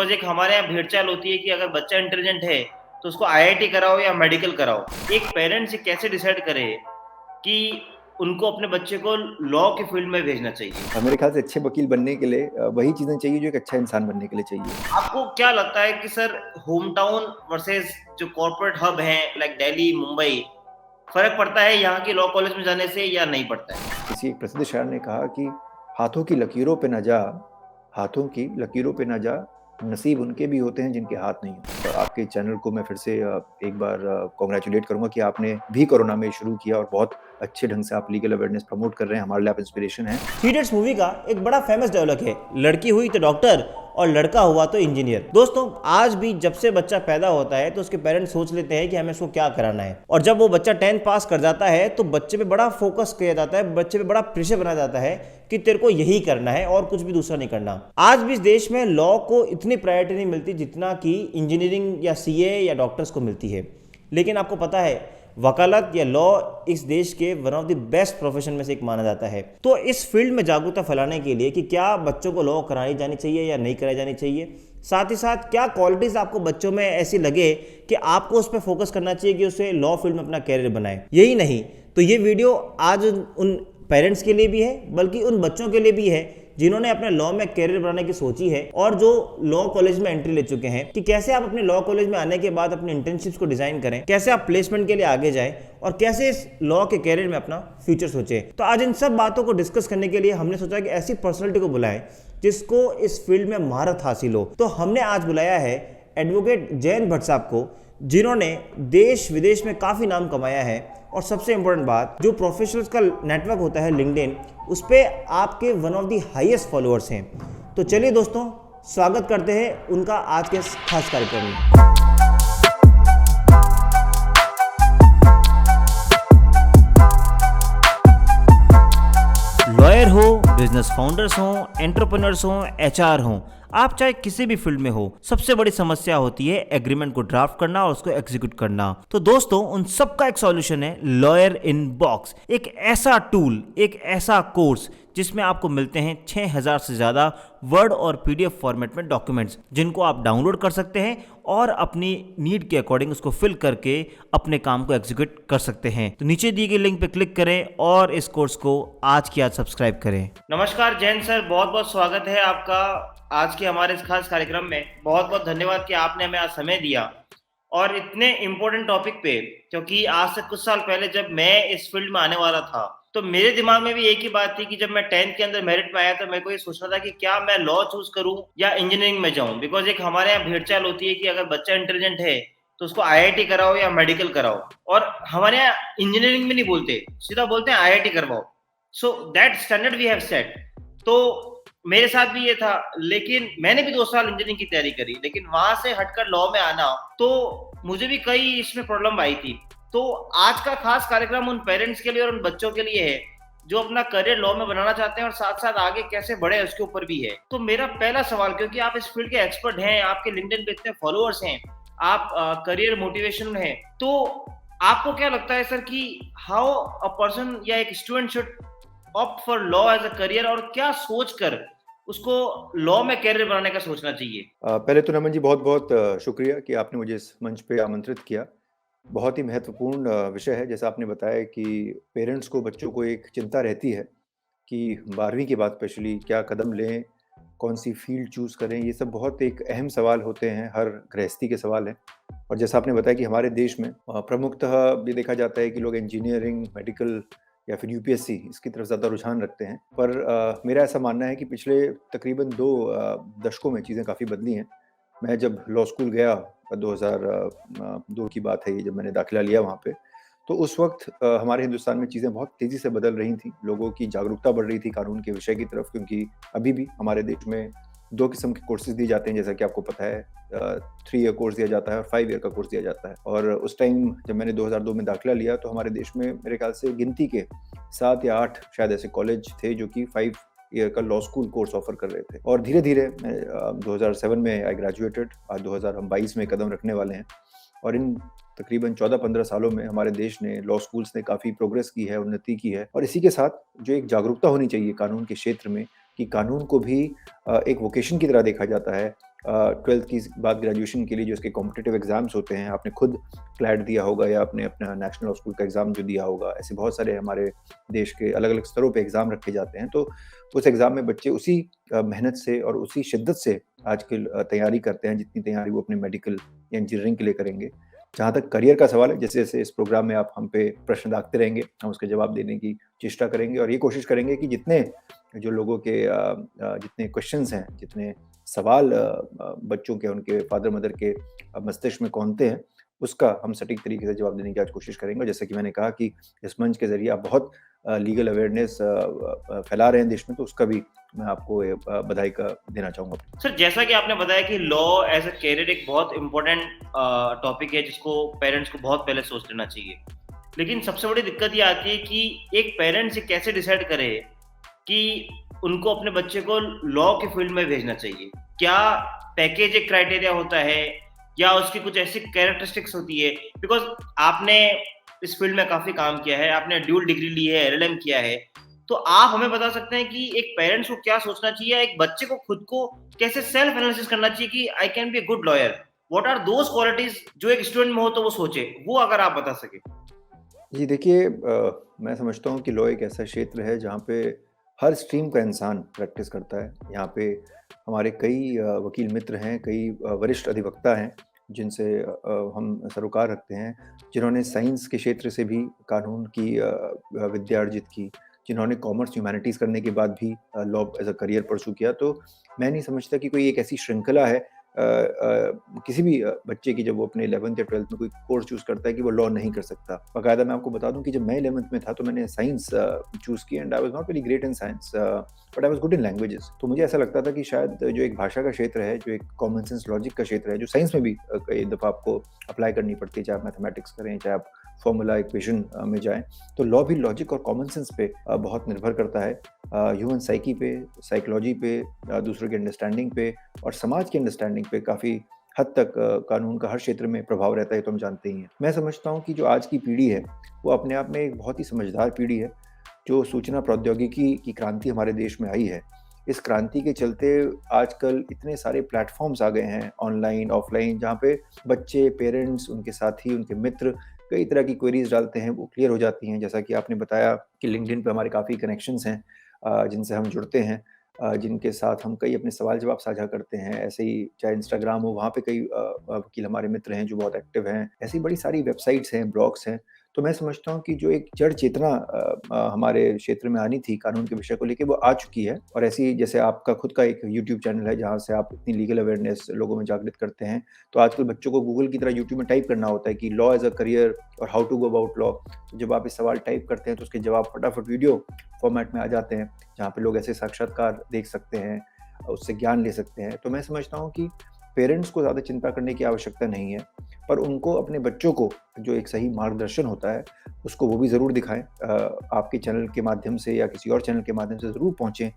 Because एक हमारे यहाँ भेड़-चाल होती है कि अगर बच्चा इंटेलिजेंट है, तो उसको आईआईटी कराओ या मेडिकल कराओ। एक पेरेंट्स ये कैसे डिसाइड करे कि उनको अपने बच्चे को लॉ के फील्ड में भेजना चाहिए? मेरे ख्याल से अच्छे वकील बनने के लिए वही चीज़ें चाहिए जो एक अच्छा इंसान बनने के लिए चाहिए। आपको क्या लगता है कि सर होम टाउन वर्सेस जो कॉर्पोरेट हब हैं लाइक दिल्ली, मुंबई, फ़र्क पड़ता है यहाँ के लॉ कॉलेज में जाने से या नहीं पड़ता है? किसी एक प्रसिद्ध शायर ने कहा कि हाथों की लकीरों पे ना जा, हाथों की लकीरों पे ना जा, नसीब उनके भी होते हैं जिनके हाथ नहीं होते। तो आपके चैनल को मैं फिर से एक बार कांग्रेचुलेट करूँगा कि आपने भी कोरोना में शुरू किया और बहुत अच्छे ढंग से आप लीगल अवेयरनेस प्रमोट कर रहे हैं, हमारे लिए आप इंस्पिरेशन हैं। थ्री इडियट्स मूवी का एक बड़ा फेमस डायलॉग है, लड़की हुई तो डॉक्टर और लड़का हुआ तो इंजीनियर। दोस्तों, आज भी जब से बच्चा पैदा होता है तो उसके पेरेंट्स सोच लेते हैं कि हमें इसको क्या कराना है, और जब वो बच्चा 10th पास कर जाता है तो बच्चे पे बड़ा फोकस किया जाता है, बच्चे पे बड़ा प्रेशर बनाया जाता है कि तेरे को यही करना है और कुछ भी दूसरा नहीं करना। आज भी इस देश में लॉ को इतनी प्रायोरिटी नहीं मिलती जितना कि इंजीनियरिंग या सीए या डॉक्टर्स को मिलती है। लेकिन आपको पता है, वकालत या लॉ इस देश के one of the best profession में से एक माना जाता है। तो इस फील्ड में जागरूकता फैलाने के लिए कि क्या बच्चों को लॉ कराई जानी चाहिए या नहीं कराई जानी चाहिए, साथ ही साथ क्या क्वालिटीज आपको बच्चों में ऐसी लगे कि आपको उस पर फोकस करना चाहिए कि उसे लॉ फील्ड में अपना कैरियर बनाए, यही नहीं तो ये वीडियो आज उन पेरेंट्स के लिए भी है बल्कि उन बच्चों के लिए भी है जिन्होंने अपने लॉ में कैरियर बनाने की सोची है और जो लॉ कॉलेज में एंट्री ले चुके हैं, कि कैसे आप अपने लॉ कॉलेज में आने के बाद अपने इंटर्नशिप्स को डिजाइन करें, कैसे आप प्लेसमेंट के लिए आगे जाएं और कैसे इस लॉ के कैरियर में अपना फ्यूचर सोचें। तो आज इन सब बातों को डिस्कस करने के लिए हमने सोचा कि ऐसी पर्सनैलिटी को बुलाएं जिसको इस फील्ड में महारत हासिल हो। तो हमने आज बुलाया है एडवोकेट जयंत भट्ट साहब को, जिन्होंने देश विदेश में काफ़ी नाम कमाया है, और सबसे इंपॉर्टेंट बात, जो प्रोफेशनल्स का नेटवर्क होता है लिंक्डइन, उस पर आपके one of the highest followers हैं। तो चलिए दोस्तों, स्वागत करते हैं उनका आज के इस खास कार्यक्रम में। लॉयर हो, बिजनेस फाउंडर्स हो, एंटरप्रेन्योर्स हो, एचआर हो, आप चाहे किसी भी फील्ड में हो, सबसे बड़ी समस्या होती है एग्रीमेंट को ड्राफ्ट करना और उसको एग्जीक्यूट करना। तो दोस्तों, उन सब का एक सॉल्यूशन है लॉयर इन बॉक्स, एक ऐसा टूल, एक ऐसा कोर्स जिसमें आपको मिलते हैं 6000 से ज़्यादा वर्ड और पीडीएफ फॉर्मेट में डॉक्यूमेंट्स, जिनको आप डाउनलोड कर सकते हैं और अपनी नीड के अकॉर्डिंग उसको फिल करके अपने काम को एग्जीक्यूट कर सकते हैं। तो नीचे दिए गए लिंक पे क्लिक करें और इस कोर्स को आज की आज सब्सक्राइब करें। नमस्कार जैन सर, बहुत बहुत स्वागत है आपका आज के हमारे इस खास कार्यक्रम में। बहुत बहुत धन्यवाद कि आपने हमें आज समय दिया और इतने इम्पोर्टेंट टॉपिक पे, क्योंकि आज से कुछ साल पहले जब मैं इस फील्ड में आने वाला था तो मेरे दिमाग में भी एक ही बात थी कि जब मैं 10th के अंदर मेरिट में आया तो मेरे को ये सोचना था कि क्या मैं लॉ चूज करूं या इंजीनियरिंग में जाऊं। बिकॉज एक हमारे यहाँ भेड़-चाल होती है कि अगर बच्चा इंटेलिजेंट है तो उसको आईआईटी कराओ या मेडिकल कराओ, और हमारे यहाँ इंजीनियरिंग में नहीं बोलते, सीधा बोलते हैं आईआईटी करवाओ। So that standard we have set. तो मेरे साथ भी ये था, लेकिन मैंने भी 2 साल इंजीनियरिंग की तैयारी करी, लेकिन वहां से हटकर लॉ में आना तो मुझे भी कई इसमें प्रॉब्लम आई थी। तो आज का खास कार्यक्रम उन पेरेंट्स के लिए और उन बच्चों के लिए है जो अपना करियर लॉ में बनाना चाहते हैं और साथ साथ आगे कैसे बढ़े उसके ऊपर भी है। तो मेरा पहला सवाल, क्योंकि आप इस फील्ड के एक्सपर्ट हैं, आपके लिंक्डइन पे इतने फॉलोअर्स हैं, आप करियर मोटिवेशन में हैं, तो आपको क्या लगता है सर कि हाउ अ पर्सन या एक student should opt for law as a career, और क्या सोचकर उसको लॉ में करियर बनाने का सोचना चाहिए? पहले तो नमन जी बहुत बहुत शुक्रिया कि आपने मुझे इस मंच पे आमंत्रित किया। बहुत ही महत्वपूर्ण विषय है। जैसा आपने बताया कि पेरेंट्स को, बच्चों को एक चिंता रहती है कि 12वीं के बाद स्पेशली क्या कदम लें, कौन सी फील्ड चूज़ करें। ये सब बहुत एक अहम सवाल होते हैं, हर गृहस्थी के सवाल हैं। और जैसा आपने बताया कि हमारे देश में प्रमुखतः ये देखा जाता है कि लोग इंजीनियरिंग, मेडिकल या फिर यूपीएससी, इसकी तरफ ज़्यादा रुझान रखते हैं। पर मेरा ऐसा मानना है कि पिछले तकरीबन 2 दशकों में चीज़ें काफ़ी बदली हैं। मैं जब लॉ स्कूल गया, 2002 की बात है ये, जब मैंने दाखिला लिया वहाँ पे, तो उस वक्त हमारे हिंदुस्तान में चीज़ें बहुत तेज़ी से बदल रही थी। लोगों की जागरूकता बढ़ रही थी कानून के विषय की तरफ, क्योंकि अभी भी हमारे देश में 2 किस्म के कोर्सेज़ दिए जाते हैं, जैसा कि आपको पता है। 3 ईयर कोर्स दिया जाता है और 5 ईयर का कोर्स दिया जाता है। और उस टाइम जब मैंने 2002 में दाखिला लिया तो हमारे देश में मेरे ख्याल से गिनती के 7 या 8 शायद ऐसे कॉलेज थे जो कि 5 ईयर का लॉ स्कूल कोर्स ऑफर कर रहे थे। और धीरे-धीरे मैं 2007 में आई ग्रेजुएटेड, आज 2022 में कदम रखने वाले हैं। और इन तकरीबन 14-15 सालों में हमारे देश ने, लॉ स्कूल्स ने काफ़ी प्रोग्रेस की है, उन्नति की है। और इसी के साथ जो एक जागरूकता होनी चाहिए कानून के क्षेत्र में, कि कानून को भी एक वोकेशन की तरह देखा जाता है ट्वेल्थ की बाद ग्रेजुएशन के लिए जो इसके कॉम्पिटिटिव एग्जाम्स होते हैं, आपने खुद क्लैट दिया होगा या आपने अपना नेशनल लॉ स्कूल का एग्ज़ाम जो दिया होगा, ऐसे बहुत सारे हमारे देश के अलग अलग स्तरों पे एग्ज़ाम रखे जाते हैं। तो उस एग्ज़ाम में बच्चे उसी मेहनत से और उसी शिद्दत से आजकल तैयारी करते हैं जितनी तैयारी वो अपने मेडिकल या इंजीनियरिंग के लिए करेंगे। जहाँ तक करियर का सवाल है, जैसे-जैसे इस प्रोग्राम में आप हम पे प्रश्न दागते रहेंगे, हम उसके जवाब देने की चेष्टा करेंगे और ये कोशिश करेंगे कि जितने जो लोगों के जितने क्वेश्चंस हैं, जितने सवाल बच्चों के, उनके फादर-मदर के मस्तिष्क में कौंधते हैं, उसका हम सटीक तरीके से जवाब देने की आज कोशिश करेंगे। और जैसे कि मैंने कहा कि इस मंच के ज़रिए आप बहुत लीगल अवेयरनेस फैला रहे हैं देश में, तो उसका भी मैं आपको बधाई का देना चाहूँगा। सर, जैसा कि आपने बताया कि लॉ एज अ कैरियर एक बहुत इंपॉर्टेंट टॉपिक है जिसको पेरेंट्स को बहुत पहले सोच लेना चाहिए। लेकिन सबसे बड़ी दिक्कत ये आती है कि एक पेरेंट्स ये कैसे डिसाइड करे कि उनको अपने बच्चे को लॉ के फील्ड में भेजना चाहिए। क्या पैकेज एक क्राइटेरिया होता है या उसकी कुछ ऐसी कैरेक्टरिस्टिक्स होती है? बिकॉज़ आपने इस फील्ड में काफ़ी काम किया है, आपने ड्यूल डिग्री ली है, एलएलएम किया है, तो आप हमें बता सकते हैं कि एक पेरेंट्स को क्या सोचना चाहिए या एक बच्चे को खुद को कैसे सेल्फ एनालिसिस करना चाहिए कि I can be a good lawyer? What are those qualities जो एक स्टूडेंट में हो तो वो सोचे? वो अगर आप बता सकें। जी देखिए, मैं समझता हूँ कि लॉ एक ऐसा क्षेत्र है जहाँ पे हर स्ट्रीम का इंसान प्रैक्टिस करता है। यहाँ पे हमारे कई वकील मित्र हैं, कई वरिष्ठ अधिवक्ता हैं जिनसे हम सरोकार रखते हैं, जिन्होंने साइंस के क्षेत्र से भी कानून की विद्या अर्जित की, जिन्होंने कॉमर्स ह्यूमैनिटीज़ करने के बाद भी law as a career pursue किया। तो मैं नहीं समझता कि कोई एक ऐसी श्रृंखला है किसी भी बच्चे की, जब वो अपने 11th या 12th में कोई कोर्स चूज़ करता है कि वो लॉ नहीं कर सकता। बाकायदा मैं आपको बता दूँ कि जब मैं 11th में था तो मैंने साइंस चूज़ की and I was not very great in science, but I was good in languages. तो मुझे ऐसा लगता था कि शायद जो एक भाषा का क्षेत्र है, जो एक कॉमन सेंस लॉजिक का क्षेत्र है, जो साइंस में भी कई दफ़ा आपको अप्लाई करनी पड़ती है, चाहे आप मैथमेटिक्स करें, चाहे आप फॉर्मूला इक्वेशन में जाएँ, तो लॉ भी लॉजिक और कॉमन सेंस पे बहुत निर्भर करता है। ह्यूमन साइकी पे, साइकोलॉजी पे, दूसरों की अंडरस्टैंडिंग पे और समाज की अंडरस्टैंडिंग पे काफ़ी हद तक कानून का हर क्षेत्र में प्रभाव रहता है, तो हम जानते ही हैं। मैं समझता हूँ कि जो आज की पीढ़ी है, वो अपने आप में एक बहुत ही समझदार पीढ़ी है, जो सूचना प्रौद्योगिकी की क्रांति हमारे देश में आई है। इस क्रांति के चलते आजकल इतने सारे प्लेटफ़ॉर्म्स आ गए हैं, ऑनलाइन, ऑफ़लाइन, जहाँ पे बच्चे, पेरेंट्स, उनके साथी, उनके मित्र कई तरह की क्वेरीज़ डालते हैं, वो क्लियर हो जाती हैं। जैसा कि आपने बताया कि लिंक्डइन पे हमारे काफ़ी कनेक्शंस हैं, जिनसे हम जुड़ते हैं, जिनके साथ हम कई अपने सवाल-जवाब साझा करते हैं। ऐसे ही चाहे इंस्टाग्राम हो, वहाँ पे कई वकील हमारे मित्र हैं जो बहुत एक्टिव हैं। ऐसी बड़ी सारी वेबसाइट्स हैं, ब्लॉग्स हैं। तो मैं समझता हूँ कि जो एक जड़ चेतना हमारे क्षेत्र में आनी थी कानून के विषय को लेके, वो आ चुकी है। और ऐसी जैसे आपका खुद का एक यूट्यूब चैनल है जहाँ से आप इतनी लीगल अवेयरनेस लोगों में जागृत करते हैं। तो आजकल बच्चों को गूगल की तरह यूट्यूब में टाइप करना होता है कि लॉ एज़ अ करियर और how to go about law. तो जब आप ये सवाल टाइप करते हैं तो उसके जवाब फटाफट वीडियो फॉर्मेट में आ जाते हैं, जहाँ पे लोग ऐसे साक्षात्कार देख सकते हैं, उससे ज्ञान ले सकते हैं। तो मैं समझता हूँ कि पेरेंट्स को ज़्यादा चिंता करने की आवश्यकता नहीं है, पर उनको अपने बच्चों को जो एक सही मार्गदर्शन होता है, उसको वो भी ज़रूर दिखाएँ। आपके चैनल के माध्यम से या किसी और चैनल के माध्यम से ज़रूर पहुँचें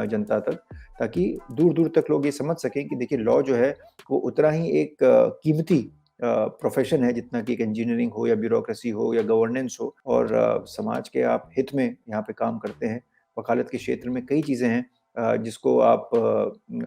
जनता तक, ताकि दूर-दूर तक लोग ये समझ सकें कि देखिए लॉ जो है, वो उतना ही एक कीमती प्रोफ़ेशन है जितना कि एक इंजीनियरिंग हो या ब्यूरोक्रेसी हो या गवर्नेंस हो। और समाज के आप हित में यहाँ पे काम करते हैं। वकालत के क्षेत्र में कई चीज़ें हैं जिसको आप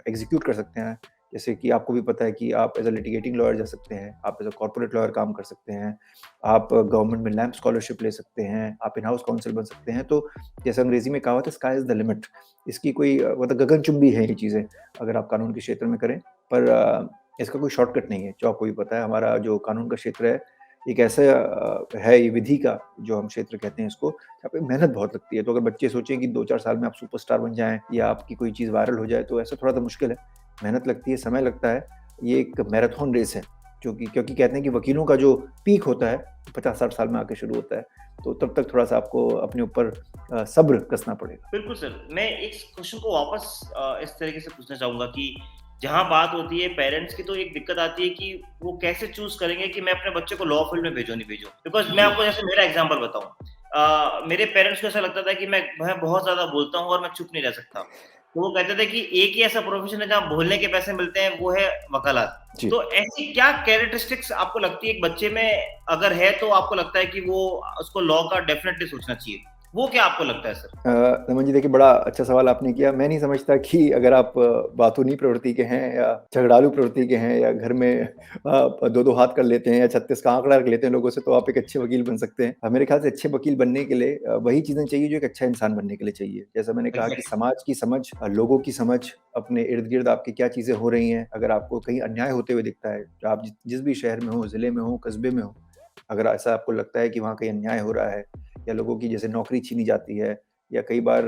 एग्ज़ीक्यूट कर सकते हैं। जैसे कि आपको भी पता है कि आप एज़ अ लिटिगेटिंग लॉयर जा सकते हैं, आप एज़ अ कॉर्पोरेट लॉयर काम कर सकते हैं, आप गवर्नमेंट में लैंप स्कॉलरशिप ले सकते हैं, आप इन हाउस काउंसिल बन सकते हैं। तो जैसे अंग्रेज़ी में कहावत है, स्काई इज़ द लिमिट। इसकी कोई मतलब गगनचुंबी है ये चीज़ें, अगर आप कानून के क्षेत्र में करें। पर इसका कोई शॉर्टकट नहीं है, जो आपको भी पता है। हमारा जो कानून का क्षेत्र है, एक ऐसा है ये विधि का जो हम क्षेत्र कहते हैं इसको, जहाँ पे मेहनत बहुत लगती है। तो अगर बच्चे सोचें कि 2-4 साल में आप सुपरस्टार बन जाएँ या आपकी कोई चीज़ वायरल हो जाए, तो ऐसा थोड़ा-सा मुश्किल है। मेहनत लगती है, समय लगता है। ये एक मैराथन रेस है, क्योंकि कहते हैं कि वकीलों का जो पीक होता है, 50-60 साल में आके शुरू होता है। तो तब तक थोड़ा-सा आपको अपने ऊपर सब्र कसना पड़ेगा। बिल्कुल सर, मैं इस क्वेश्चन को वापस इस तरीके से पूछना चाहूँगा कि जहाँ बात होती है पेरेंट्स की, तो एक दिक्कत आती है कि वो कैसे चूज़ करेंगे कि मैं अपने बच्चे को लॉ फील्ड में भेजूँ, नहीं भेजूँ। बिकॉज़ मैं जी। आपको जैसे मेरा एग्ज़ाम्पल बताऊँ, मेरे पेरेंट्स को ऐसा लगता था कि मैं बहुत ज़्यादा बोलता हूँ और मैं चुप नहीं रह सकता। तो वो कहते थे कि एक ही ऐसा प्रोफ़ेशन है जहाँ बोलने के पैसे मिलते हैं, वो है वकालत। जी। तो ऐसी क्या कैरेक्टरिस्टिक्स आपको लगती है एक बच्चे में अगर है, तो आपको लगता है कि वो उसको लॉ का डेफ़िनेटली सोचना चाहिए? वो क्या आपको लगता है सर? रमन जी, देखिए बड़ा अच्छा सवाल आपने किया। मैं नहीं समझता कि अगर आप बातूनी प्रवृत्ति के हैं या झगड़ालू प्रवृत्ति के हैं या घर में दो दो हाथ कर लेते हैं या 36 का आंकड़ा रख लेते हैं लोगों से, तो आप एक अच्छे वकील बन सकते हैं। मेरे ख्याल से अच्छे वकील बनने के लिए वही चीजें चाहिए जो एक अच्छा इंसान बनने के लिए चाहिए। जैसा मैंने कहा कि एग्जैक्टली। समाज की समझ, लोगों की समझ, अपने इर्द गिर्द आपकी क्या चीजें हो रही हैं, अगर आपको कहीं अन्याय होते हुए दिखता है, आप जिस भी शहर में हो, जिले में हो, कस्बे में हो, अगर ऐसा आपको लगता है कि वहाँ कहीं अन्याय हो रहा है या लोगों की जैसे नौकरी छीनी जाती है, या कई बार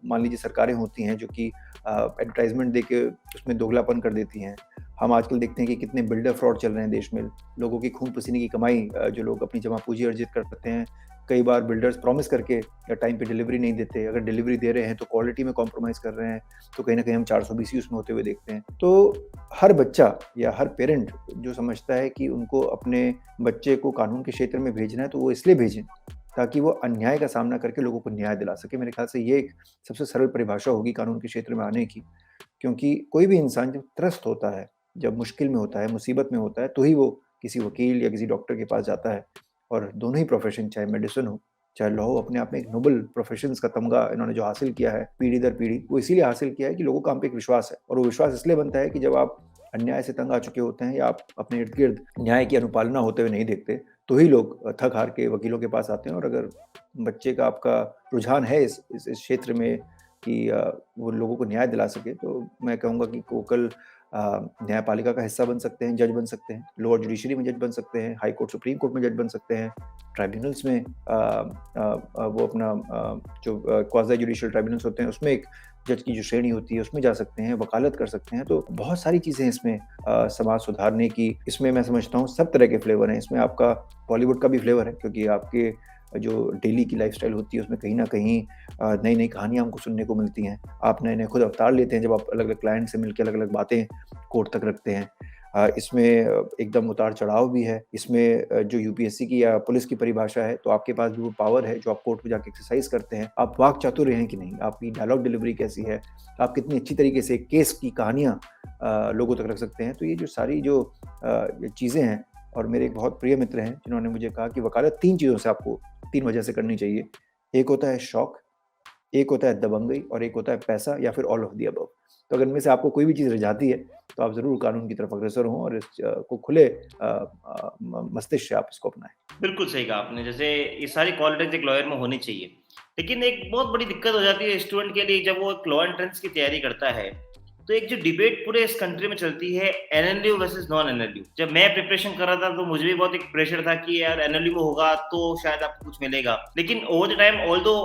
मान लीजिए सरकारें होती हैं जो कि एडवर्टाइजमेंट देके उसमें दोगलापन कर देती हैं। हम आजकल देखते हैं कि कितने बिल्डर फ्रॉड चल रहे हैं देश में। लोगों की खून पसीने की कमाई, जो लोग अपनी जमा पूंजी अर्जित करते हैं, कई बार बिल्डर्स प्रॉमिस करके टाइम पे डिलीवरी नहीं देते। अगर डिलीवरी दे रहे हैं तो क्वालिटी में कॉम्प्रोमाइज़ कर रहे हैं, तो कहीं न कहीं हम 420 उसमें होते हुए देखते हैं। तो हर बच्चा या हर पेरेंट जो समझता है कि उनको अपने बच्चे को कानून के क्षेत्र में भेजना है, तो वो इसलिए भेजें ताकि वो अन्याय का सामना करके लोगों को न्याय दिला सके। मेरे ख्याल से ये एक सबसे सरल परिभाषा होगी कानून के क्षेत्र में आने की। क्योंकि कोई भी इंसान जब त्रस्त होता है, जब मुश्किल में होता है, मुसीबत में होता है, तो ही वो किसी वकील या किसी डॉक्टर के पास जाता है। और दोनों ही प्रोफ़ेशन, चाहे मेडिसिन हो, चाहे लॉ हो, अपने आप में एक नोबल प्रोफ़ेशंस का तमगा इन्होंने जो हासिल किया है पीढ़ी दर पीढ़ी, वो इसीलिए हासिल किया है कि लोगों का हम पे एक विश्वास है। और वो विश्वास इसलिए बनता है कि जब आप अन्याय से तंग आ चुके होते हैं या आप अपने इर्द-गिर्द न्याय की अनुपालना होते हुए नहीं देखते, तो ही लोग थक हार के वकीलों के पास आते हैं। और अगर बच्चे का आपका रुझान है इस क्षेत्र में कि वो लोगों को न्याय दिला सके, तो मैं कहूँगा कि वो कल न्यायपालिका का हिस्सा बन सकते हैं, जज बन सकते हैं, लोअर जुडिशरी में जज बन सकते हैं, हाई कोर्ट, सुप्रीम कोर्ट में जज बन सकते हैं, ट्राइब्यूनल्स में वो अपना जो क्वाज़ी जुडिशियल ट्राइब्यूनल्स होते हैं, उसमें एक जज की जो श्रेणी होती है, उसमें जा सकते हैं, वकालत कर सकते हैं। तो बहुत सारी चीज़ें हैं इसमें समाज सुधारने की। इसमें मैं समझता हूँ सब तरह के फ्लेवर हैं। इसमें आपका बॉलीवुड का भी फ्लेवर है, क्योंकि आपके जो डेली की लाइफ़स्टाइल होती है, उसमें कहीं न कहीं नई-नई कहानियाँ हमको सुनने को मिलती हैं। आप नए-नए खुद अवतार लेते हैं जब आप अलग-अलग क्लाइंट से मिलके अलग-अलग बातें कोर्ट तक रखते हैं। इसमें एकदम उतार-चढ़ाव भी है। इसमें जो यूपीएससी की या पुलिस की परिभाषा है, तो आपके पास भी वो पावर है जो आप कोर्ट में जाके एक्सरसाइज़ करते हैं। आप वाक चातुर्य हैं कि नहीं? आपकी डायलॉग डिलीवरी कैसी है? आप कितनी अच्छी तरीके से केस की कहानियाँ लोगों तक रख सकते हैं। तो ये जो सारी जो चीज़ें हैं, और मेरे एक बहुत प्रिय मित्र हैं जिन्होंने मुझे कहा कि वकालत 3 चीज़ों से आपको 3 वजह से करनी चाहिए। एक होता है शौक, एक होता है दबंगई, और एक होता है पैसा, या फिर ऑल ऑफ द अबव। तो अगर इनमें से आपको कोई भी चीज़ रिझाती है, तो आप ज़रूर कानून की तरफ अग्रसर हों और इस को खुले मस्तिष्क से आप इसको अपनाएँ। बिल्कुल सही कहा आपने। जैसे ये सारी क्वालिटीज़ एक लॉयर में होनी चाहिए। लेकिन एक बहुत बड़ी दिक्कत हो जाती है स्टूडेंट के लिए जब वो एक लॉ एंट्रेंस की तैयारी करता है। तो एक जो डिबेट पूरे इस कंट्री में चलती है एनएलयू वर्सेस नॉन एनएलयू। जब मैं प्रिपरेशन कर रहा था तो मुझे भी बहुत एक प्रेशर था कि यार एनएलयू में होगा तो शायद आपको कुछ मिलेगा। लेकिन over the time although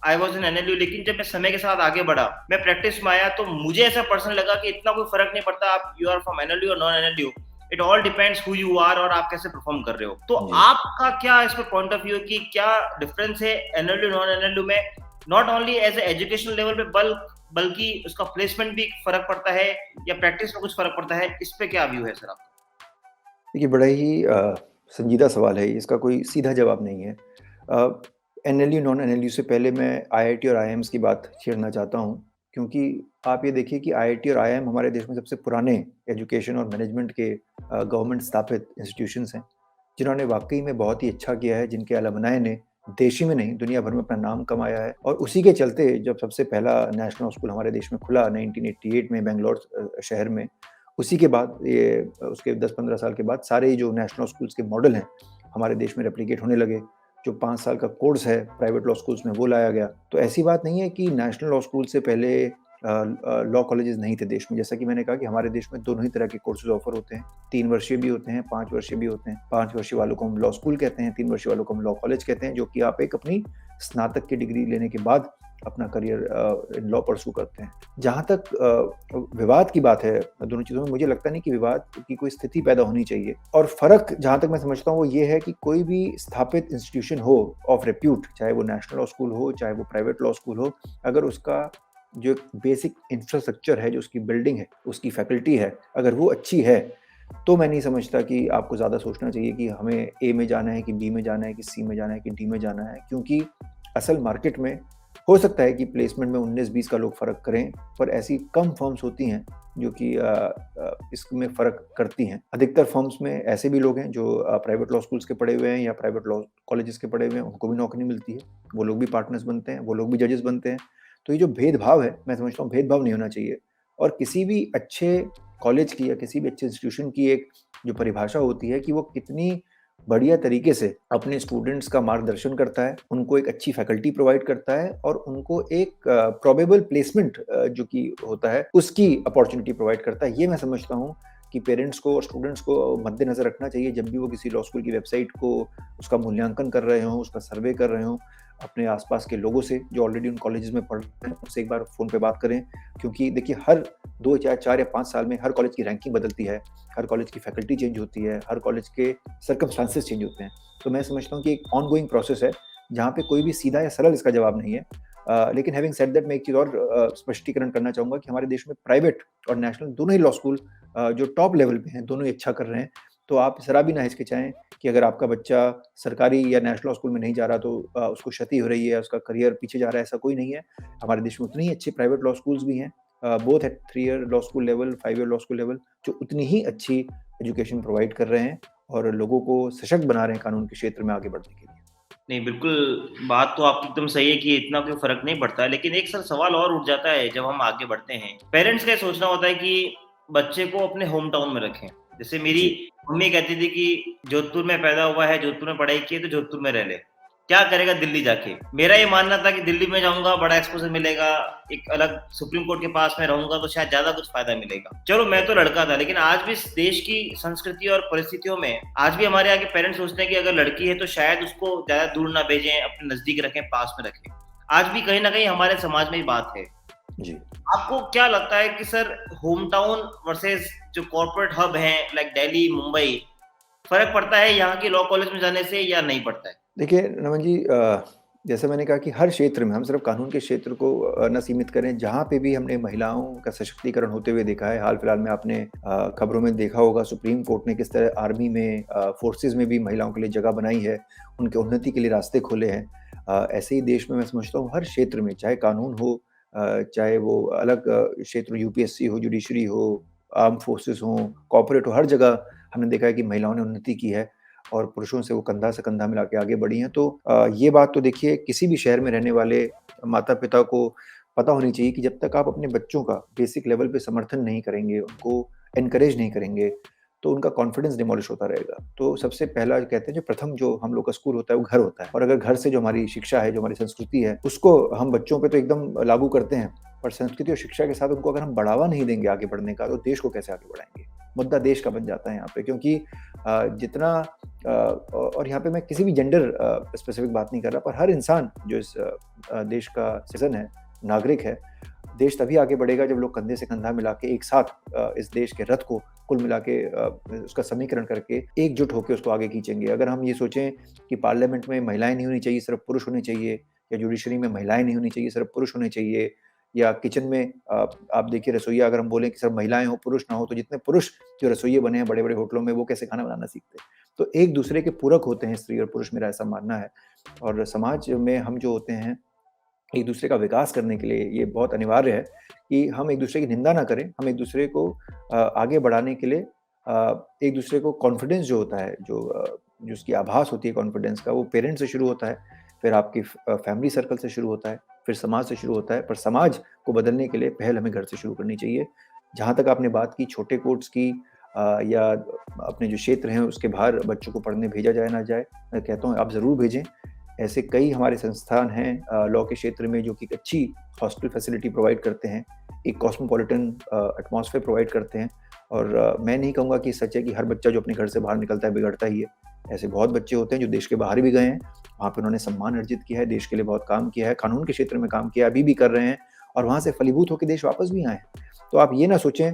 I was in NLU, लेकिन जब मैं समय के साथ आगे बढ़ा, मैं प्रैक्टिस में आया, तो मुझे ऐसा पर्सनल लगा कि इतना कोई फ़र्क नहीं पड़ता आप यू आर फ्रॉम एनएलयू और non NLU. It all depends who you are और आप कैसे परफॉर्म कर रहे हो। तो जी। आपका क्या इस पे पॉइंट ऑफ व्यू कि क्या डिफरेंस है एनएलयू नॉन एनएलयू में, not only as educational level पे बल्कि उसका प्लेसमेंट भी फर्क पड़ता है या प्रैक्टिस में कुछ फर्क पड़ता है? इस पे क्या व्यू है सर आपका? देखिए, बड़ा ही संजीदा सवाल है, इसका कोई सीधा जवाब नहीं है। एनएलयू, नॉन एनएलयू से पहले मैं आईआईटी और आईआईएम्स की बात छेड़ना चाहता हूँ, क्योंकि आप ये देखिए कि आईआईटी और आईआईएम हमारे देश में सबसे पुराने एजुकेशन और मैनेजमेंट के गवर्नमेंट स्थापित इंस्टीट्यूशंस हैं, जिन्होंने वाक़ई में बहुत ही अच्छा किया है, जिनके अलुमनाई ने देश ही में नहीं, दुनिया भर में अपना नाम कमाया है। और उसी के चलते जब सबसे पहला नेशनल स्कूल हमारे देश में खुला 1988 में बैंगलोर शहर में, उसी के बाद ये उसके 10-15 साल के बाद सारे ही जो नेशनल स्कूल्स के मॉडल हैं, हमारे देश में रेप्लिकेट होने लगे। जो 5 साल का कोर्स है प्राइवेट लॉ स्कूल्स में, वो लाया गया। तो ऐसी बात नहीं है कि नेशनल लॉ स्कूल से पहले लॉ कॉलेजेस नहीं थे देश में। जैसा कि मैंने कहा कि हमारे देश में दोनों ही तरह के कोर्सेज़ ऑफ़र होते हैं। 3 वर्षीय भी होते हैं, 5 वर्षीय भी होते हैं। 5 वर्षीय वालों को हम लॉ स्कूल कहते हैं, 3 वर्षीय वालों को हम लॉ कॉलेज कहते हैं, जो कि आप एक अपनी स्नातक की डिग्री लेने के बाद अपना करियर इन लॉ परस्यू करते हैं। जहाँ तक विवाद की बात है दोनों चीज़ों में, मुझे लगता नहीं कि विवाद की कोई स्थिति पैदा होनी चाहिए। और फ़र्क जहाँ तक मैं समझता हूँ वो ये है कि कोई भी स्थापित इंस्टीट्यूशन हो ऑफ रेप्यूट, चाहे वो नेशनल लॉ स्कूल हो, चाहे वो प्राइवेट लॉ स्कूल हो, अगर उसका जो एक बेसिक इंफ्रास्ट्रक्चर है, जो उसकी बिल्डिंग है, उसकी फैकल्टी है, अगर वो अच्छी है, तो मैं नहीं समझता कि आपको ज़्यादा सोचना चाहिए कि हमें ए में जाना है कि बी में जाना है कि सी में जाना है कि डी में जाना है। क्योंकि असल मार्केट में हो सकता है कि प्लेसमेंट में 19-20 का लोग फ़र्क करें, पर ऐसी कम फर्म्स होती हैं जो कि इसमें फ़र्क करती हैं। अधिकतर फर्म्स में ऐसे भी लोग हैं जो प्राइवेट लॉ स्कूल्स के पढ़े हुए हैं या प्राइवेट लॉ कॉलेजेस के पढ़े हुए हैं, उनको भी नौकरी मिलती है, वो लोग भी पार्टनर्स बनते हैं, वो लोग भी जजेस बनते हैं। तो ये जो भेदभाव है, मैं समझता हूँ भेदभाव नहीं होना चाहिए। और किसी भी अच्छे कॉलेज की या किसी भी अच्छे इंस्टीट्यूशन की एक जो परिभाषा होती है कि वो कितनी बढ़िया तरीके से अपने स्टूडेंट्स का मार्गदर्शन करता है, उनको एक अच्छी फैकल्टी प्रोवाइड करता है और उनको एक प्रोबेबल प्लेसमेंट जो कि होता है उसकी अपॉर्चुनिटी प्रोवाइड करता है। ये मैं समझता हूँ कि पेरेंट्स को और स्टूडेंट्स को मद्देनज़र रखना चाहिए जब भी वो किसी लॉ स्कूल की वेबसाइट को उसका मूल्यांकन कर रहे हों, उसका सर्वे कर रहे हों। अपने आसपास के लोगों से जो ऑलरेडी उन कॉलेजेस में पढ़ रहे हैं उनसे एक बार फ़ोन पे बात करें, क्योंकि देखिए हर 2 या 4 या 5 साल में हर कॉलेज की रैंकिंग बदलती है, हर कॉलेज की फैकल्टी चेंज होती है, हर कॉलेज के सर्कमस्टांसेस चेंज होते हैं। तो मैं समझता हूँ कि एक ऑनगोइंग प्रोसेस है, जहाँ पे कोई भी सीधा या सरल इसका जवाब नहीं है। लेकिन हैविंग सेड दैट मैं एक चीज़ और स्पष्टीकरण करना चाहूँगा कि हमारे देश में प्राइवेट और नेशनल दोनों ही लॉ स्कूल जो टॉप लेवल पे हैं, दोनों ही अच्छा कर रहे हैं। तो आप ज़रा भी ना हिचकिचाएँ कि अगर आपका बच्चा सरकारी या नेशनल लॉ स्कूल में नहीं जा रहा तो उसको क्षति हो रही है, उसका करियर पीछे जा रहा है, ऐसा कोई नहीं है। हमारे देश में उतने ही अच्छे प्राइवेट लॉ स्कूल्स भी हैं, both at 3 year law school level, 5 year law school level, जो उतनी ही अच्छी एजुकेशन प्रोवाइड कर रहे हैं और लोगों को सशक्त बना रहे हैं कानून के क्षेत्र में आगे बढ़ने के लिए। नहीं, बिल्कुल, बात तो आपकी एकदम सही है कि इतना कोई फ़र्क नहीं पड़ता है, लेकिन एक सर सवाल और उठ जाता है जब हम आगे बढ़ते हैं। पेरेंट्स का ये सोचना होता है कि बच्चे को अपने होम टाउन में रखें। जैसे मेरी जी, मम्मी कहती थी कि जोधपुर में पैदा हुआ है, जोधपुर में पढ़ाई की है, तो जोधपुर में रह ले। क्या करेगा दिल्ली जाके? मेरा ये मानना था कि दिल्ली में जाऊँगा, बड़ा एक्सपोज़र मिलेगा, एक अलग सुप्रीम कोर्ट के पास में रहूँगा तो शायद ज़्यादा कुछ फ़ायदा मिलेगा। चलो मैं तो लड़का था, लेकिन आज भी इस देश की संस्कृति और परिस्थितियों में आज भी हमारे यहाँ के पेरेंट्स सोचते हैं कि अगर लड़की है तो शायद उसको ज़्यादा दूर ना भेजें, अपने नज़दीक रखें, पास में रखें। आज भी कहीं न कहीं हमारे समाज में ये बात है। जी। आपको क्या लगता है कि सर होम टाउन वर्सेस जो कॉर्पोरेट हब हैं लाइक दिल्ली, मुंबई, फ़र्क पड़ता है यहाँ के लॉ कॉलेज में जाने से या नहीं पड़ता है? देखिए नमन जी, जैसे मैंने कहा कि हर क्षेत्र में हम सिर्फ कानून के क्षेत्र को न सीमित करें, जहाँ पे भी हमने महिलाओं का सशक्तिकरण होते हुए देखा है, हाल फिलहाल में आपने खबरों में देखा होगा सुप्रीम कोर्ट ने किस तरह आर्मी में फोर्सेस में भी महिलाओं के लिए जगह बनाई है, उनके उन्नति के लिए रास्ते खोले हैं। ऐसे ही देश में मैं समझता हूँ हर क्षेत्र में, चाहे कानून हो, चाहे वो अलग क्षेत्र यूपीएससी हो, जुडिशरी हो, आर्म फोर्सेस हों, कॉर्पोरेट हो, हर जगह हमने देखा है कि महिलाओं ने उन्नति की है और पुरुषों से वो कंधा से कंधा मिला के आगे बढ़ी हैं। तो ये बात तो देखिए किसी भी शहर में रहने वाले माता-पिता को पता होनी चाहिए कि जब तक आप अपने बच्चों का बेसिक लेवल पे समर्थन नहीं करेंगे, उनको एनकरेज नहीं करेंगे, तो उनका कॉन्फिडेंस डिमोलिश होता रहेगा। तो सबसे पहला कहते हैं जो प्रथम जो हम लोग का स्कूल होता है वो घर होता है, और अगर घर से जो हमारी शिक्षा है, जो हमारी संस्कृति है, उसको हम बच्चों पे तो एकदम लागू करते हैं, पर संस्कृति और शिक्षा के साथ उनको अगर हम बढ़ावा नहीं देंगे आगे बढ़ने का, तो देश को कैसे आगे बढ़ाएँगे? मुद्दा देश का बन जाता है यहाँ पे, क्योंकि जितना और यहाँ पे मैं किसी भी जेंडर स्पेसिफिक बात नहीं कर रहा, पर हर इंसान जो इस देश का सिटीज़न है, नागरिक है, देश तभी आगे बढ़ेगा जब लोग कंधे से कंधा मिला के एक साथ इस देश के रथ को कुल मिला के उसका समीकरण करके एकजुट होके उसको आगे खींचेंगे। अगर हम ये सोचें कि पार्लियामेंट में महिलाएँ नहीं होनी चाहिए, सिर्फ पुरुष होने चाहिए, या जुडिशरी में महिलाएँ नहीं होनी चाहिए, सिर्फ पुरुष होने चाहिए, या किचन में आप देखिए रसोइया अगर हम बोलें कि सिर्फ महिलाएँ हों, पुरुष ना हो, तो जितने पुरुष जो रसोइये बने हैं बड़े-बड़े होटलों में, वो कैसे खाना बनाना सीखते? तो एक दूसरे के पूरक होते हैं स्त्री और पुरुष, मेरा ऐसा मानना है। और समाज में हम जो होते हैं, एक दूसरे का विकास करने के लिए ये बहुत अनिवार्य है कि हम एक दूसरे की निंदा ना करें, हम एक दूसरे को आगे बढ़ाने के लिए एक दूसरे को कॉन्फिडेंस जो होता है, जो उसकी आभास होती है कॉन्फिडेंस का, वो पेरेंट्स से शुरू होता है, फिर आपकी फैमिली सर्कल से शुरू होता है, फिर समाज से शुरू होता है, पर समाज को बदलने के लिए पहल हमें घर से शुरू करनी चाहिए। जहाँ तक आपने बात की छोटे कोर्ट्स की, या अपने जो क्षेत्र हैं उसके बाहर बच्चों को पढ़ने भेजा जाए ना जाए, मैं कहता हूँ आप ज़रूर भेजें। ऐसे कई हमारे संस्थान हैं लॉ के क्षेत्र में जो कि एक अच्छी हॉस्टल फैसिलिटी प्रोवाइड करते हैं, एक कॉस्मोपॉलिटन एटमॉस्फेयर प्रोवाइड करते हैं, और मैं नहीं कहूँगा कि सच है कि हर बच्चा जो अपने घर से बाहर निकलता है बिगड़ता ही है। ऐसे बहुत बच्चे होते हैं जो देश के बाहर भी गए हैं, वहाँ पे उन्होंने सम्मान अर्जित किया है, देश के लिए बहुत काम किया है, कानून के क्षेत्र में काम किया है, अभी भी कर रहे हैं, और वहाँ से फलीभूत होके देश वापस भी आए हैं। तो आप ये ना सोचें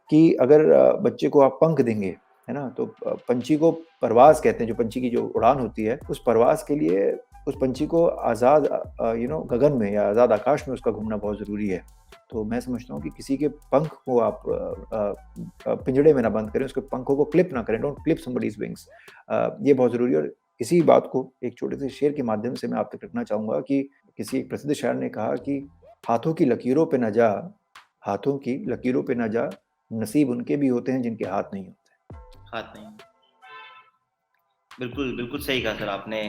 कि अगर बच्चे को आप पंख देंगे, है ना? तो पंछी को परवाज़ कहते हैं, जो पंछी की जो उड़ान होती है, उस परवाज़ के लिए उस पंछी को आज़ाद गगन में या आज़ाद आकाश में उसका घूमना बहुत ज़रूरी है। तो मैं समझता हूँ कि किसी के पंख को आप पिंजड़े में ना बंद करें, उसके पंखों को क्लिप ना करें, डोंट क्लिप समबडीज़ विंग्स। ये बहुत ज़रूरी है, और इसी बात को एक छोटे से शेर के माध्यम से मैं आप तक रखना चाहूँगा कि किसी एक प्रसिद्ध शायर ने कहा कि हाथों की लकीरों पे ना जा, हाथों की लकीरों पे ना जा, नसीब उनके भी होते हैं जिनके हाथ नहीं होते। हाथ नहीं। बिल्कुल, बिल्कुल सही कहा सर आपने।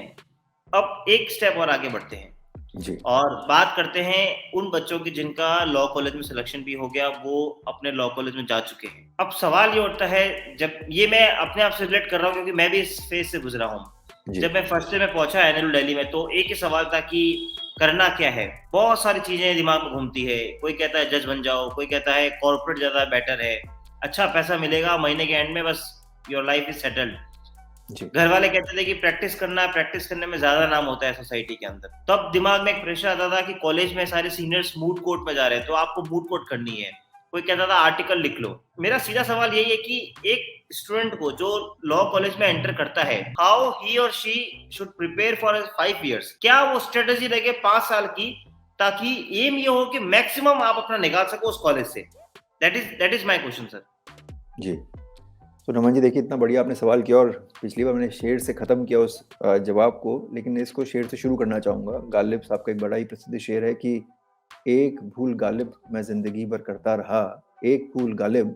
अब एक स्टेप और आगे बढ़ते हैं जी, और बात करते हैं उन बच्चों की जिनका लॉ कॉलेज में सिलेक्शन भी हो गया, वो अपने लॉ कॉलेज में जा चुके हैं। अब सवाल ये उठता है, जब ये मैं अपने आप से रिलेट कर रहा हूँ क्योंकि मैं भी इस फेज से गुजरा हूँ। जी, जब मैं फर्स्ट ईयर में पहुंचा एनएलयू दिल्ली में, तो एक ही सवाल था कि करना क्या है। बहुत सारी चीजें दिमाग में घूमती है। कोई कहता है जज बन जाओ, कोई कहता है कॉर्पोरेट ज्यादा बेटर है, अच्छा पैसा मिलेगा महीने के एंड में, बस योर लाइफ इज सेटल्ड। जी, घर वाले कहते थे कि प्रैक्टिस करना, प्रैक्टिस करने में ज्यादा नाम होता है सोसाइटी के अंदर। तब दिमाग में एक प्रेशर आता था कि कॉलेज में सारे सीनियर्स मूड कोर्ट में जा रहे हैं, तो आपको मूड कोर्ट करनी है। कोई कहता था आर्टिकल लिख लो। मेरा सीधा सवाल यही है कि एक स्टूडेंट को जो लॉ कॉलेज में एंटर करता है, हाउ ही और she should prepare for 5 years। क्या वो स्ट्रेटेजी लगे 5 साल की, ताकि एम ये हो कि मैक्सिमम आप अपना निकाल सको उस कॉलेज से। That is my question sir. जी। तो नमन जी, देखिए इतना बढ़िया आपने सवाल किया, और पिछली बार मैंने शेर से ख़त्म किया उस जवाब को, लेकिन इसको शेर से शुरू करना चाहूँगा। गालिब साहब का एक बड़ा ही प्रसिद्ध शेर है कि एक भूल गालिब मैं ज़िंदगी भर करता रहा, एक भूल गालिब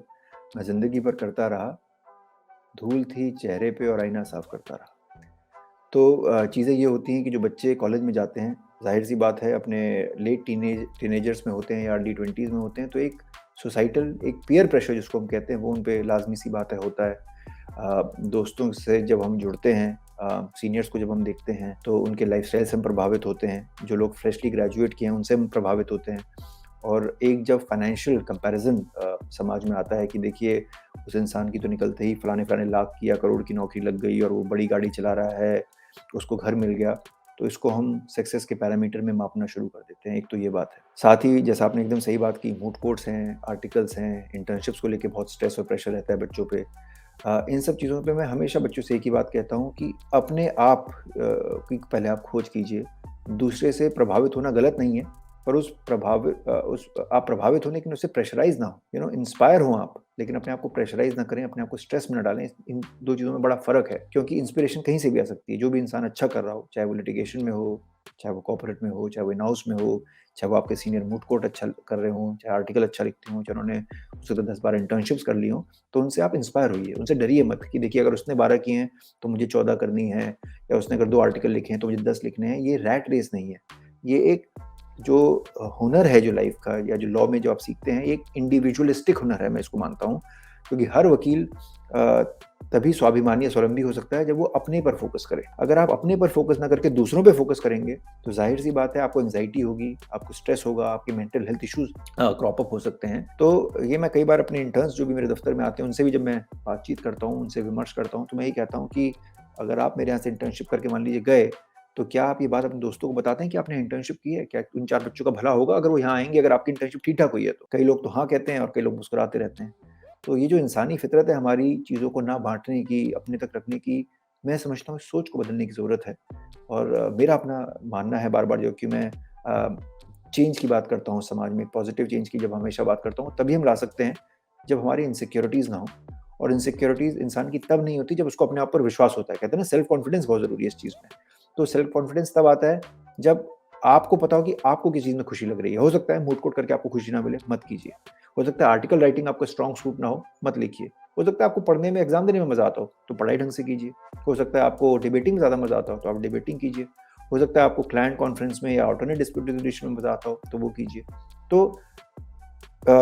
मैं ज़िंदगी भर करता रहा, धूल थी चेहरे पे और आईना साफ करता रहा। तो चीज़ें ये होती हैं कि जो बच्चे कॉलेज में जाते हैं, ज़ाहिर-सी बात है अपने लेट टीनेजर्स में होते हैं या अर्ली 20s में होते हैं, तो एक सोसाइटल एक पीयर प्रेशर जिसको हम कहते हैं, वो उन पे लाज़मी-सी बात है होता है। दोस्तों से जब हम जुड़ते हैं, सीनियर्स को जब हम देखते हैं, तो उनके लाइफ़स्टाइल से हम प्रभावित होते हैं। जो लोग फ्रेशली ग्रेजुएट किए हैं, उनसे हम प्रभावित होते हैं। और एक जब फाइनेंशियल कंपैरिज़न समाज में आता है कि देखिए उस इंसान की तो निकलते ही फलाने-फलाने लाख की या करोड़ की नौकरी लग गई और वो बड़ी गाड़ी चला रहा है, उसको घर मिल गया, तो इसको हम सक्सेस के पैरामीटर में मापना शुरू कर देते हैं। एक तो ये बात है। साथ ही जैसा आपने एकदम सही बात की, मूड कोर्ट्स हैं, आर्टिकल्स हैं, इंटर्नशिप्स को लेके बहुत स्ट्रेस और प्रेशर रहता है बच्चों पे। इन सब चीज़ों पे मैं हमेशा बच्चों से एक ही बात कहता हूँ कि अपने आप की पहले आप खोज कीजिए। दूसरे से प्रभावित होना गलत नहीं है, पर आप प्रभावित हों लेकिन उससे प्रेशराइज़ ना हो, इंस्पायर हों आप, लेकिन अपने आप को प्रेशराइज़ ना करें, अपने आप को स्ट्रेस में ना डालें। इन 2 चीज़ों में बड़ा फ़र्क है, क्योंकि इंस्पिरेशन कहीं से भी आ सकती है। जो भी इंसान अच्छा कर रहा हो, चाहे वो लिटिगेशन में हो, चाहे वो कॉर्पोरेट में हो, चाहे वो इन हाउस में हो, चाहे वो आपके सीनियर मूड कोर्ट अच्छा कर रहे हों, चाहे आर्टिकल अच्छा लिखते हों, चाहे उन्होंने उससे तो 10-12 इंटर्नशिप्स कर ली हों, तो उनसे आप इंस्पायर होइए। उनसे डरिए मत कि देखिए अगर उसने 12 किए हैं, तो मुझे 14 करनी है, या उसने अगर 2 आर्टिकल लिखे हैं, तो मुझे 10 लिखने हैं। ये रैट रेस नहीं है। ये एक जो हुनर है जो लाइफ का, या जो लॉ में जो आप सीखते हैं, एक इंडिविजुअलिस्टिक हुनर है, मैं इसको मानता हूँ। क्योंकि हर वकील तभी स्वाभिमानी या स्वावलंबी हो सकता है जब वो अपने पर फोकस करे। अगर आप अपने पर फोकस ना करके दूसरों पे फोकस करेंगे, तो जाहिर सी बात है आपको एंजाइटी होगी, आपको स्ट्रेस होगा, आपके mental health issues crop up हो सकते हैं। तो ये मैं कई बार अपने इंटर्न्स जो भी मेरे दफ्तर में आते हैं, उनसे भी जब मैं बातचीत करता हूँ, उनसे विमर्श करता हूँ, तो मैं यही कहता हूँ कि अगर आप मेरे यहाँ से इंटर्नशिप करके मान लीजिए गए, तो क्या आप ये बात अपने दोस्तों को बताते हैं कि आपने इंटर्नशिप की है? क्या उन 4 बच्चों का भला होगा अगर वो यहाँ आएँगे, अगर आपकी इंटर्नशिप ठीक-ठाक हुई है तो? कई लोग तो हाँ कहते हैं और कई लोग मुस्कुराते रहते हैं। तो ये जो इंसानी फितरत है हमारी, चीज़ों को ना बाँटने की, अपने तक रखने की, मैं समझता हूँ इस सोच को बदलने की ज़रूरत है। और मेरा अपना मानना है बार-बार, जो कि मैं चेंज की बात करता हूँ समाज में, पॉज़िटिव चेंज की जब हमेशा बात करता हूँ, तभी हम ला सकते हैं जब हमारी इनसिक्योरिटीज़ ना हो। और इनसिक्योरिटीज़ इंसान की तब नहीं होती जब उसको अपने आप पर विश्वास होता है। कहते हैं ना, सेल्फ कॉन्फिडेंस बहुत ज़रूरी है इस चीज़ में। तो सेल्फ कॉन्फिडेंस तब आता है जब आपको पता हो कि आपको किस चीज़ में खुशी लग रही है। हो सकता है मूड कोर्ट करके आपको खुशी ना मिले, मत कीजिए। हो सकता है आर्टिकल राइटिंग आपका स्ट्रॉन्ग सूट ना हो, मत लिखिए। हो सकता है आपको पढ़ने में, एग्ज़ाम देने में मज़ा आता हो, तो पढ़ाई ढंग से कीजिए। हो सकता है आपको डिबेटिंग में ज़्यादा मज़ा आता हो, तो आप डिबेटिंग कीजिए। हो सकता है आपको क्लाइंट कॉन्फ्रेंस में या अल्टरनेट डिस्प्यूट रेज़ोल्यूशन में मज़ा आता हो, तो वो कीजिए। तो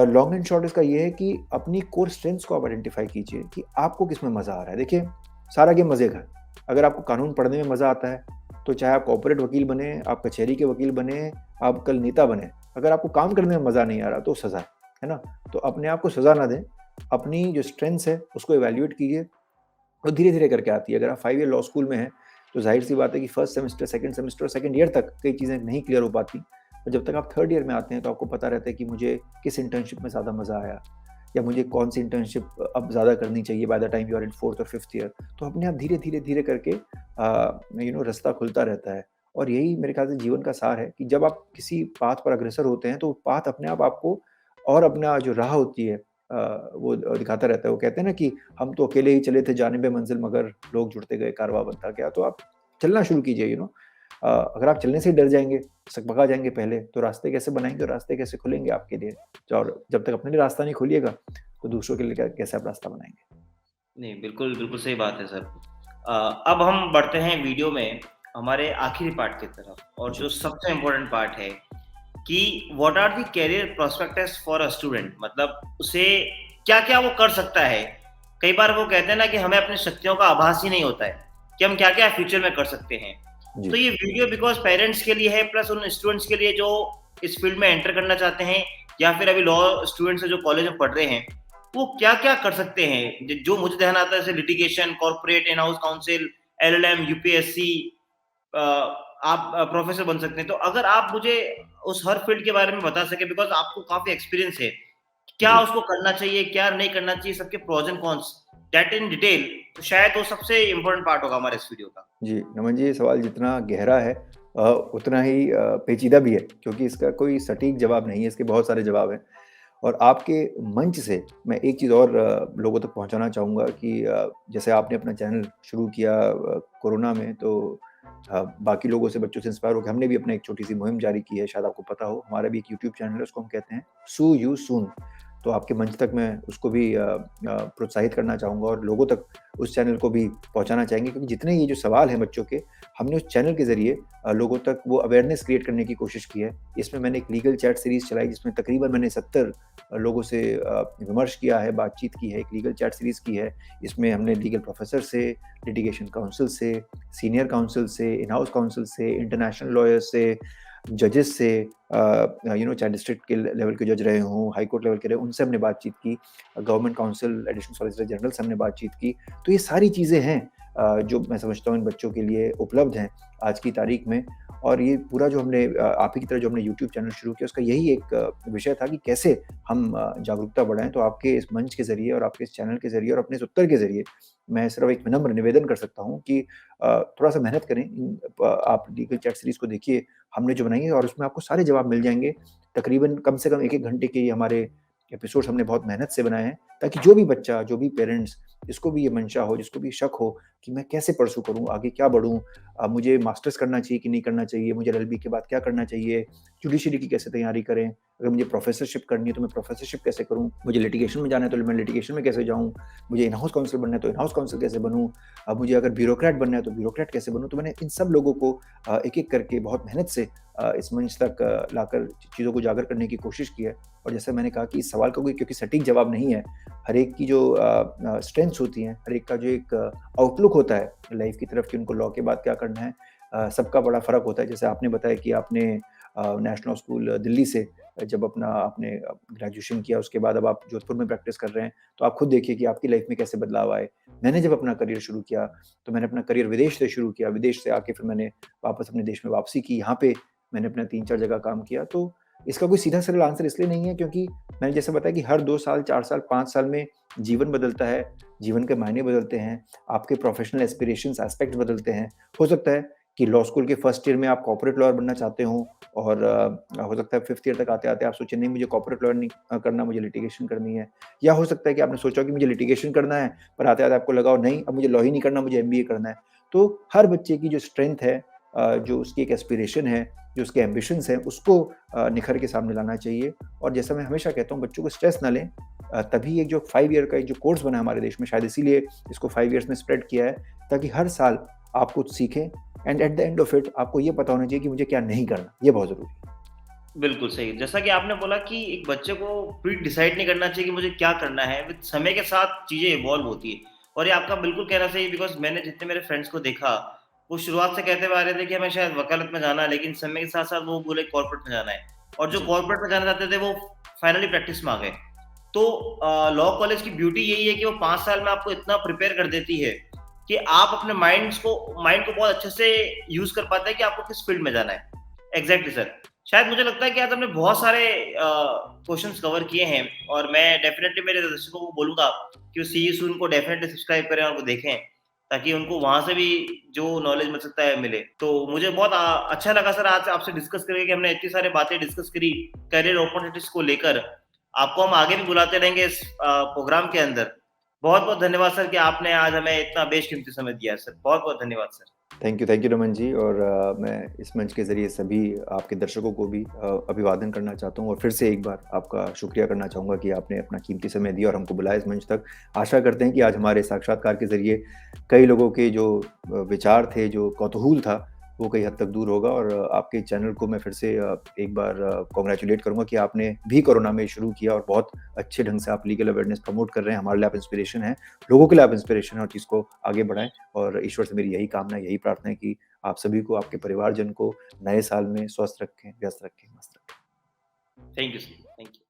लॉन्ग एंड शॉर्ट इसका ये है कि अपनी कोर स्ट्रेंथ्स को आप आइडेंटिफ़ाई कीजिए कि आपको किसमें मज़ा आ रहा है। देखिए, सारा गेम मज़े का है। अगर आपको कानून पढ़ने में मज़ा आता है, तो चाहे आप कॉर्पोरेट वकील बने, आप कचहरी के वकील बने, आप कल नेता बने, अगर आपको काम करने में मज़ा नहीं आ रहा, तो सज़ा है ना? तो अपने आप को सज़ा ना दें, अपनी जो स्ट्रेंथ्स है उसको इवैल्यूएट कीजिए, और धीरे-धीरे करके आती है। अगर आप 5 ईयर लॉ स्कूल में हैं, तो ज़ाहिर-सी बात है कि फर्स्ट सेमेस्टर, सेकंड सेमेस्टर और सेकंड ईयर तक कई चीज़ें नहीं क्लियर हो पाती। और जब तक आप थर्ड ईयर में आते हैं, तो आपको पता रहता है कि मुझे किस इंटर्नशिप में ज़्यादा मज़ा आया, या मुझे कौन-सी इंटर्नशिप अब ज़्यादा करनी चाहिए by the time you are in 4th और 5th ईयर। तो अपने आप धीरे-धीरे करके रास्ता खुलता रहता है। और यही मेरे ख्याल से जीवन का सार है कि जब आप किसी पाथ पर अग्रसर होते हैं, तो पाथ अपने आप आपको और अपना जो राह होती है वो दिखाता रहता है। वो कहते हैं ना कि हम तो अकेले ही चले थे जानिबे मंज़िल, मगर लोग जुड़ते गए कारवां बनता गया। तो आप चलना शुरू कीजिए, अगर आप चलने से ही डर जाएंगे, सकपका जाएंगे पहले, तो रास्ते कैसे बनाएंगे और रास्ते कैसे खुलेंगे आपके लिए? और जब तक अपने लिए रास्ता नहीं खोलिएगा तो दूसरों के लिए कैसे आप रास्ता बनाएंगे? नहीं, बिल्कुल, बिल्कुल सही बात है सर। अब हम बढ़ते हैं वीडियो में हमारे आखिरी पार्ट की तरफ और जो सबसे इम्पोर्टेंट पार्ट है कि what are the career prospects for a student, मतलब उसे क्या-क्या वो कर सकता है। कई बार वो कहते हैं ना कि हमें अपनी शक्तियों का आभास ही नहीं होता है कि हम क्या-क्या फ्यूचर में कर सकते हैं। जी। तो ये वीडियो बिकॉज़ पेरेंट्स के लिए है प्लस उन स्टूडेंट्स के लिए जो इस फील्ड में एंटर करना चाहते हैं या फिर अभी लॉ स्टूडेंट्स हैं जो कॉलेज में पढ़ रहे हैं, वो क्या-क्या कर सकते हैं? जो मुझे ध्यान आता है जैसे litigation, corporate, in house council, LLM, UPSC, आप प्रोफेसर बन सकते हैं। तो अगर आप मुझे उस हर फील्ड के बारे में बता सकें बिकॉज़ आपको काफ़ी एक्सपीरियंस है। क्या जी। उसको करना चाहिए, क्या नहीं करना चाहिए, सबके pros and cons that in detail, तो शायद वो सबसे इम्पोर्टेंट पार्ट होगा हमारे इस वीडियो का। जी, नमन जी, ये सवाल जितना गहरा है उतना ही पेचीदा भी है, क्योंकि इसका कोई सटीक जवाब नहीं है, इसके बहुत सारे जवाब हैं। और आपके मंच से मैं एक चीज़ और लोगों तक पहुँचाना चाहूँगा कि जैसे आपने अपना चैनल शुरू किया कोरोना में, तो बाकी लोगों से, बच्चों से इंस्पायर होके हमने भी अपना एक छोटी-सी मुहिम जारी की है, शायद आपको पता हो। हमारा भी एक यूट्यूब चैनल है, उसको हम कहते हैं सू यू सून। तो आपके मंच तक मैं उसको भी प्रोत्साहित करना चाहूँगा और लोगों तक उस चैनल को भी पहुँचाना चाहेंगे, क्योंकि जितने ये जो सवाल हैं बच्चों के, हमने उस चैनल के ज़रिए लोगों तक वो अवेयरनेस क्रिएट करने की कोशिश की है। इसमें मैंने एक लीगल चैट सीरीज़ चलाई, जिसमें तकरीबन मैंने 70 लोगों से विमर्श किया है, बातचीत की है, एक लीगल चैट सीरीज़ की है। इसमें हमने लीगल प्रोफ़ेसर से, लिटिगेशन काउंसिल से, सीनियर काउंसिल से, इन हाउस काउंसिल से, इंटरनेशनल लॉयर्स से, जजेस से, चाहे डिस्ट्रिक्ट के लेवल के जज रहे हों, हाई कोर्ट लेवल के रहे, उनसे हमने बातचीत की, government council, additional solicitor general से हमने बातचीत की। तो ये सारी चीज़ें हैं जो मैं समझता हूँ इन बच्चों के लिए उपलब्ध हैं आज की तारीख में। और ये पूरा जो हमने आप ही की तरह जो हमने यूट्यूब चैनल शुरू किया, उसका यही एक विषय था कि कैसे हम जागरूकता बढ़ाएँ। तो आपके इस मंच के ज़रिए और आपके इस चैनल के ज़रिए और अपने इस उत्तर के ज़रिए मैं सिर्फ़ एक विनम्र निवेदन कर सकता हूँ कि थोड़ा-सा मेहनत करें। आप लीगल चैट सीरीज़ को देखिए, हमने जो बनाई है, और उसमें आपको सारे जवाब मिल जाएँगे। तकरीबन कम से कम 1-1 घंटे के ये हमारे एपिसोड्स हमने बहुत मेहनत से बनाए हैं, ताकि जो भी बच्चा, जो भी पेरेंट्स, जिसको भी ये मंशा हो, जिसको भी शक हो कि मैं कैसे परस्यू करूँ, आगे क्या बढ़ूँ, मुझे मास्टर्स करना चाहिए कि नहीं करना चाहिए, मुझे एलएलबी के बाद क्या करना चाहिए, जुडिशरी की कैसे तैयारी करें, अगर मुझे प्रोफ़ेसरशिप करनी है तो मैं प्रोफ़ेसरशिप कैसे करूँ, मुझे लिटिगेशन में जाना है तो मैं लिटिगेशन में कैसे जाऊँ, मुझे इन हाउस काउंसिल बनना है तो इन हाउस काउंसिल कैसे बनूँ, मुझे अगर ब्यूरोक्रेट बनना है तो ब्यूरोक्रेट कैसे बनूँ। तो मैंने इन सब लोगों को एक-एक करके बहुत मेहनत से इस मंच तक लाकर चीज़ों को उजागर करने की कोशिश की है। और जैसे मैंने कहा कि इस सवाल का कोई क्योंकि सटीक जवाब नहीं है, हर एक की जो स्ट्रेंथ्स होती हैं, हर एक का जो एक आउटलुक होता है लाइफ की तरफ कि उनको लॉ के बाद क्या करना है, सबका बड़ा फ़र्क होता है। जैसे आपने बताया कि आपने नेशनल स्कूल दिल्ली से जब अपना आपने ग्रेजुएशन किया, उसके बाद अब आप जोधपुर में प्रैक्टिस कर रहे हैं, तो आप खुद देखिए कि आपकी लाइफ में कैसे बदलाव आए। मैंने जब अपना करियर शुरू किया, तो मैंने अपना करियर विदेश से शुरू किया, विदेश से आके फिर मैंने वापस अपने देश में वापसी की, यहाँ पे मैंने अपना 3-4 जगह काम किया। तो इसका कोई सीधा सरल आंसर इसलिए नहीं है, क्योंकि मैंने जैसे बताया कि हर 2 साल, 4 साल, 5 साल में जीवन बदलता है, जीवन के मायने बदलते हैं, आपके प्रोफ़ेशनल एस्पिरेशंस, एस्पेक्ट्स बदलते हैं। हो सकता है कि लॉ स्कूल के फर्स्ट ईयर में आप कॉर्पोरेट लॉयर बनना चाहते हो, और हो सकता है 5th ईयर तक आते-आते आप सोचे नहीं, मुझे कॉर्पोरेट लॉयर नहीं करना, मुझे लिटिगेशन करनी है। या हो सकता है कि आपने सोचा कि मुझे लिटिगेशन करना है, पर आते-आते आपको लगा हो नहीं, अब मुझे लॉ ही नहीं करना, मुझे एमबीए करना है। तो हर बच्चे की जो स्ट्रेंथ है, जो उसकी एक एस्पिरेशन है, जो उसके एम्बिशंस हैं, उसको निखर के सामने लाना चाहिए। और जैसा मैं हमेशा कहता हूँ, बच्चों को स्ट्रेस ना लें। तभी एक जो 5 ईयर का एक जो कोर्स बना है हमारे देश में, शायद इसीलिए इसको 5 ईयर्स में स्प्रेड किया है, ताकि हर साल आप कुछ सीखें, and at the end of it आपको ये पता होना चाहिए कि मुझे क्या नहीं करना। ये बहुत ज़रूरी है। बिल्कुल सही। जैसा कि आपने बोला कि एक बच्चे को प्री डिसाइड नहीं करना चाहिए कि मुझे क्या करना है, विद समय के साथ चीज़ें इवॉल्व होती है। और ये आपका बिल्कुल कहना सही है बिकॉज़ मैंने जितने मेरे फ्रेंड्स को देखा, वो शुरुआत से कहते हुए आ रहे थे कि हमें शायद वकालत में जाना है, लेकिन समय के साथ-साथ वो बोले कॉर्पोरेट में जाना है। और जो जी। कॉर्पोरेट में जाना चाहते थे, वो फाइनली प्रैक्टिस में आ गए। तो लॉ कॉलेज की ब्यूटी यही है कि वो 5 साल में आपको इतना प्रिपेयर कर देती है कि आप अपने माइंड को बहुत अच्छे से यूज़ कर पाते हैं कि आपको किस फील्ड में जाना है। Exactly sir. शायद मुझे लगता है कि आज हमने बहुत सारे क्वेश्चंस कवर किए हैं और मैं डेफ़िनेटली मेरे दर्शकों को बोलूँगा कि वो सी यू सून को डेफ़िनेटली सब्सक्राइब करें और वो देखें, ताकि उनको वहाँ से भी जो नॉलेज मिल सकता है मिले। तो मुझे बहुत अच्छा लगा सर आज आपसे डिस्कस करके कि हमने इतनी सारी बातें डिस्कस करी करियर अपॉर्चुनिटीज़ को लेकर। आपको हम आगे भी बुलाते रहेंगे इस प्रोग्राम के अंदर। बहुत-बहुत धन्यवाद सर कि आपने आज हमें इतना बेशकीमती समय दिया है सर। बहुत-बहुत धन्यवाद sir. Thank you Raman ji. और मैं इस मंच के ज़रिए सभी आपके दर्शकों को भी अभिवादन करना चाहता हूँ और फिर से एक बार आपका शुक्रिया करना चाहूँगा कि आपने अपना कीमती समय दिया और हमको बुलाया इस मंच तक। आशा करते हैं कि आज हमारे साक्षात्कार के ज़रिए कई लोगों के जो विचार थे, जो कौतूहल था, वो कई हद तक दूर होगा। और आपके चैनल को मैं फिर से एक बार कांग्रेचुलेट करूँगा कि आपने भी कोरोना में शुरू किया और बहुत अच्छे ढंग से आप लीगल अवेयरनेस प्रमोट कर रहे हैं। हमारे लिए आप इंस्पिरेशन हैं, लोगों के लिए आप इंस्पिरेशन हैं और चीज़ को आगे बढ़ाएँ। और ईश्वर से मेरी यही कामना है, यही प्रार्थना है कि आप सभी को, आपके परिवारजन को नए साल में स्वस्थ रखें, व्यस्त रखें, मस्त रखें। Thank you sir, thank you.